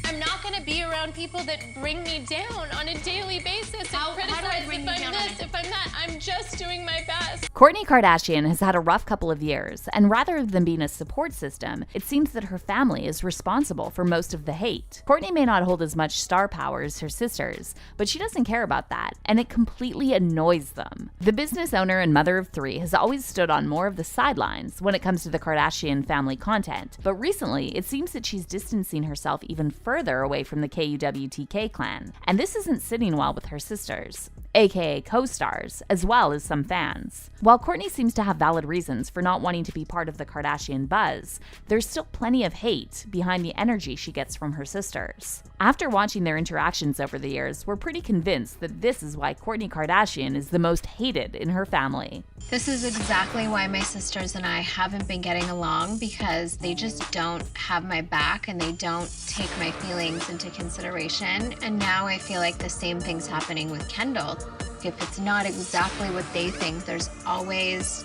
I'm not gonna be around people that bring me down on a daily basis and criticize if I'm this, if I'm that. I'm just doing my best. Kourtney Kardashian has had a rough couple of years, and rather than being a support system, it seems that her family is responsible for most of the hate. Kourtney may not hold as much star power as her sisters, but she doesn't care about that, and it completely annoys them. The business owner and mother of three has always stood on more of the sidelines when it comes to the Kardashian family content, but recently it seems that she's distancing herself even further away from the KUWTK clan, and this isn't sitting well with her sisters, aka co-stars, as well as some fans. While Kourtney seems to have valid reasons for not wanting to be part of the Kardashian buzz, there's still plenty of hate behind the energy she gets from her sisters. After watching their interactions over the years, we're pretty convinced that this is why Kourtney Kardashian is the most hated in her family. This is exactly why my sisters and I haven't been getting along, because they just don't have my back and they don't take my feelings into consideration. And now I feel like the same thing's happening with Kendall. If it's not exactly what they think, there's always,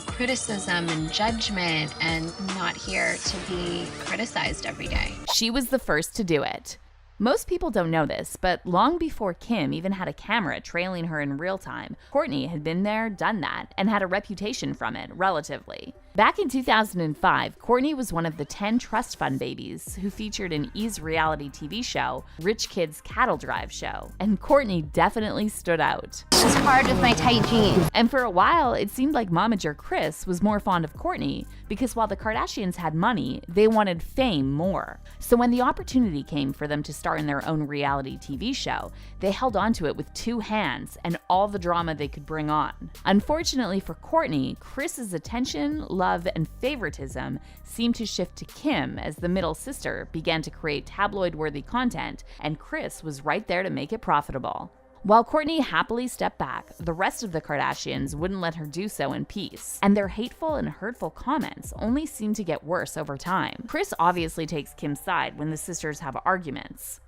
criticism and judgment, and I'm not here to be criticized every day. She was the first to do it. Most people don't know this, but long before Kim even had a camera trailing her in real time, Kourtney had been there, done that, and had a reputation from it, relatively. Back in 2005, Kourtney was one of the 10 trust fund babies who featured in E's reality TV show, Rich Kids Cattle Drive Show, and Kourtney definitely stood out. It's hard with my tight jeans. And for a while, it seemed like momager Kris was more fond of Kourtney, because while the Kardashians had money, they wanted fame more. So when the opportunity came for them to star in their own reality TV show, they held onto it with two hands and all the drama they could bring on. Unfortunately for Kourtney, Kris's attention, love, and favoritism seemed to shift to Kim as the middle sister began to create tabloid-worthy content, and Kris was right there to make it profitable. While Kourtney happily stepped back, the rest of the Kardashians wouldn't let her do so in peace, and their hateful and hurtful comments only seemed to get worse over time. Kris obviously takes Kim's side when the sisters have arguments.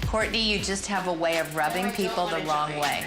Kourtney, you just have a way of rubbing people the wrong way.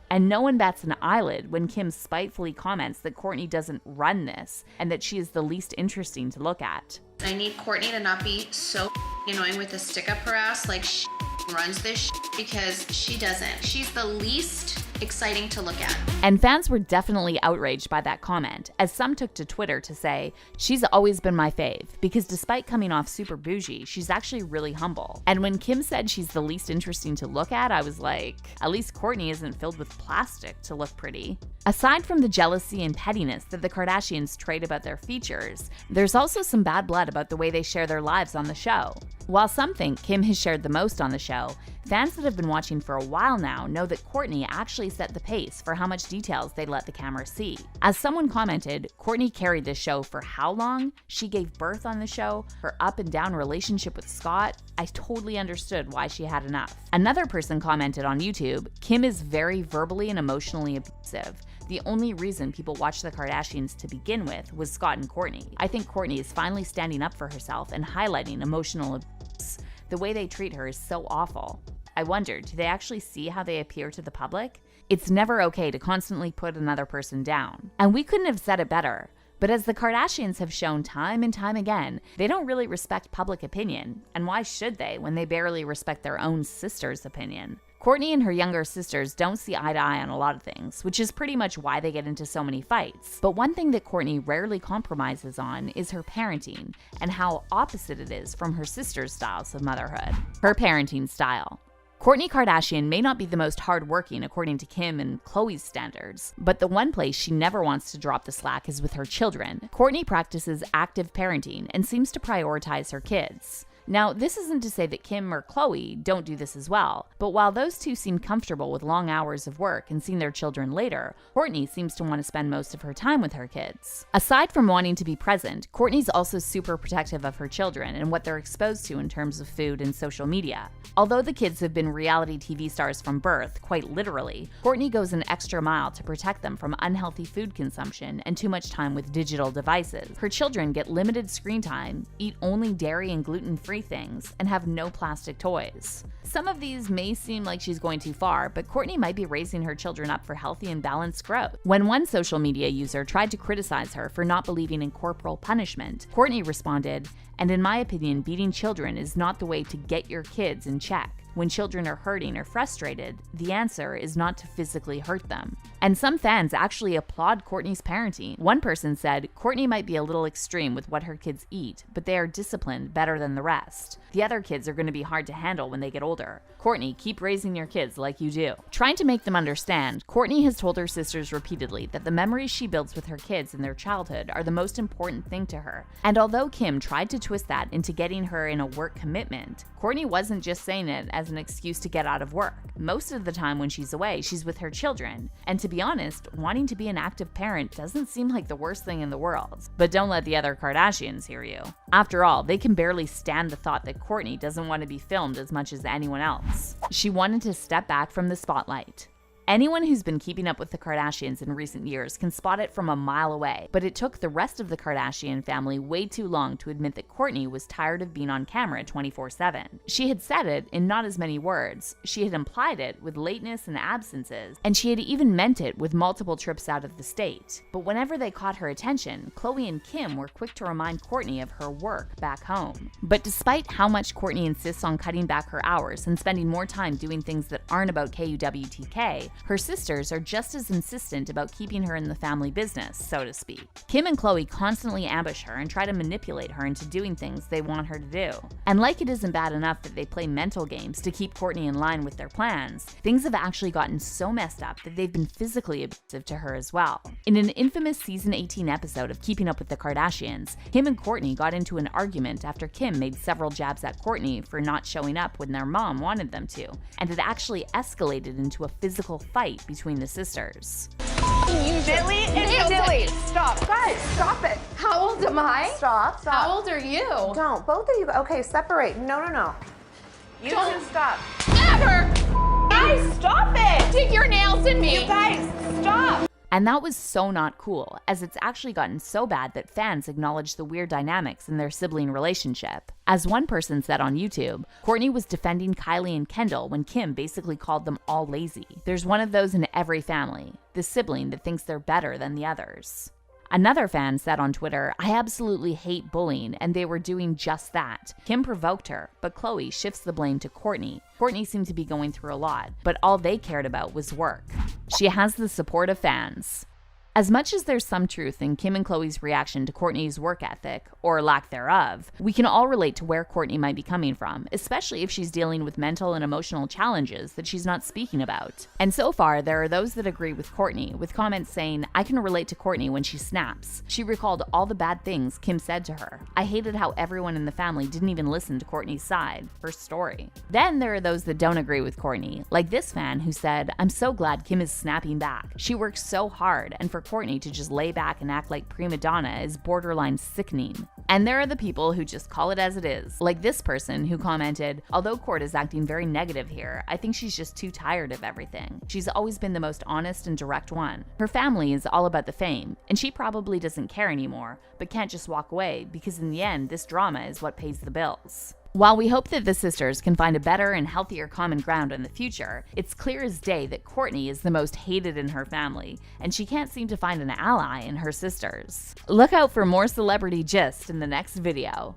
And no one bats an eyelid when Kim spitefully comments that Kourtney doesn't run this and that she is the least interesting to look at. I need Kourtney to not be so annoying with the stick up her ass like she runs this because she doesn't. She's the least exciting to look at. And fans were definitely outraged by that comment, as some took to Twitter to say, she's always been my fave, because despite coming off super bougie, she's actually really humble. And when Kim said she's the least interesting to look at, I was like, at least Kourtney isn't filled with plastic to look pretty. Aside from the jealousy and pettiness that the Kardashians trade about their features, there's also some bad blood about the way they share their lives on the show. While some think Kim has shared the most on the show, fans that have been watching for a while now know that Kourtney actually set the pace for how much details they let the camera see. As someone commented, Kourtney carried this show for how long? She gave birth on the show, her up and down relationship with Scott. I totally understood why she had enough. Another person commented on YouTube, Kim is very verbally and emotionally abusive. The only reason people watched the Kardashians to begin with was Scott and Kourtney. I think Kourtney is finally standing up for herself and highlighting emotional abuse. The way they treat her is so awful. I wonder, do they actually see how they appear to the public? It's never okay to constantly put another person down. And we couldn't have said it better. But as the Kardashians have shown time and time again, they don't really respect public opinion. And why should they when they barely respect their own sister's opinion? Kourtney and her younger sisters don't see eye to eye on a lot of things, which is pretty much why they get into so many fights. But one thing that Kourtney rarely compromises on is her parenting, and how opposite it is from her sister's styles of motherhood. Her parenting style. Kourtney Kardashian may not be the most hardworking according to Kim and Khloe's standards, but the one place she never wants to drop the slack is with her children. Kourtney practices active parenting and seems to prioritize her kids. Now, this isn't to say that Kim or Khloe don't do this as well, but while those two seem comfortable with long hours of work and seeing their children later, Kourtney seems to want to spend most of her time with her kids. Aside from wanting to be present, Kourtney's also super protective of her children and what they're exposed to in terms of food and social media. Although the kids have been reality TV stars from birth, quite literally, Kourtney goes an extra mile to protect them from unhealthy food consumption and too much time with digital devices. Her children get limited screen time, eat only dairy and gluten-free furry things and have no plastic toys. Some of these may seem like she's going too far, but Kourtney might be raising her children up for healthy and balanced growth. When one social media user tried to criticize her for not believing in corporal punishment, Kourtney responded, "And in my opinion, beating children is not the way to get your kids in check. When children are hurting or frustrated, the answer is not to physically hurt them." And some fans actually applaud Kourtney's parenting. One person said, "Kourtney might be a little extreme with what her kids eat, but they are disciplined better than the rest. The other kids are going to be hard to handle when they get older. Kourtney, keep raising your kids like you do." Trying to make them understand, Kourtney has told her sisters repeatedly that the memories she builds with her kids in their childhood are the most important thing to her. And although Kim tried to twist that into getting her in a work commitment, Kourtney wasn't just saying it as an excuse to get out of work. Most of the time when she's away, she's with her children. And to be honest, wanting to be an active parent doesn't seem like the worst thing in the world. But don't let the other Kardashians hear you. After all, they can barely stand the thought that Kourtney doesn't want to be filmed as much as anyone else. She wanted to step back from the spotlight. Anyone who's been keeping up with the Kardashians in recent years can spot it from a mile away, but it took the rest of the Kardashian family way too long to admit that Kourtney was tired of being on camera 24/7. She had said it in not as many words, she had implied it with lateness and absences, and she had even meant it with multiple trips out of the state. But whenever they caught her attention, Khloe and Kim were quick to remind Kourtney of her work back home. But despite how much Kourtney insists on cutting back her hours and spending more time doing things that aren't about KUWTK, her sisters are just as insistent about keeping her in the family business, so to speak. Kim and Khloe constantly ambush her and try to manipulate her into doing things they want her to do. And like it isn't bad enough that they play mental games to keep Kourtney in line with their plans, things have actually gotten so messed up that they've been physically abusive to her as well. In an infamous season 18 episode of Keeping Up with the Kardashians, Kim and Kourtney got into an argument after Kim made several jabs at Kourtney for not showing up when their mom wanted them to, and it actually escalated into a physical fight between the sisters. Billy and Dilly, stop. Guys, stop it. How old am I? Stop. How old are you? Don't. Both of you. Okay, separate. No. You two stop. Ever! Guys, stop it. Dig your nails in me. You guys, stop. And that was so not cool, as it's actually gotten so bad that fans acknowledge the weird dynamics in their sibling relationship. As one person said on YouTube, Kourtney was defending Kylie and Kendall when Kim basically called them all lazy. There's one of those in every family, the sibling that thinks they're better than the others. Another fan said on Twitter, "I absolutely hate bullying, and they were doing just that. Kim provoked her, but Khloe shifts the blame to Kourtney. Kourtney seemed to be going through a lot, but all they cared about was work." She has the support of fans. As much as there's some truth in Kim and Khloe's reaction to Kourtney's work ethic, or lack thereof, we can all relate to where Kourtney might be coming from, especially if she's dealing with mental and emotional challenges that she's not speaking about. And so far, there are those that agree with Kourtney, with comments saying, "I can relate to Kourtney when she snaps. She recalled all the bad things Kim said to her. I hated how everyone in the family didn't even listen to Kourtney's side, her story." Then there are those that don't agree with Kourtney, like this fan who said, "I'm so glad Kim is snapping back. She works so hard, and for Kourtney to just lay back and act like prima donna is borderline sickening." And there are the people who just call it as it is, like this person who commented, "Although Kourt is acting very negative here, I think she's just too tired of everything. She's always been the most honest and direct one. Her family is all about the fame, and she probably doesn't care anymore, but can't just walk away because in the end, this drama is what pays the bills." While we hope that the sisters can find a better and healthier common ground in the future, it's clear as day that Kourtney is the most hated in her family, and she can't seem to find an ally in her sisters. Look out for more celebrity gist in the next video.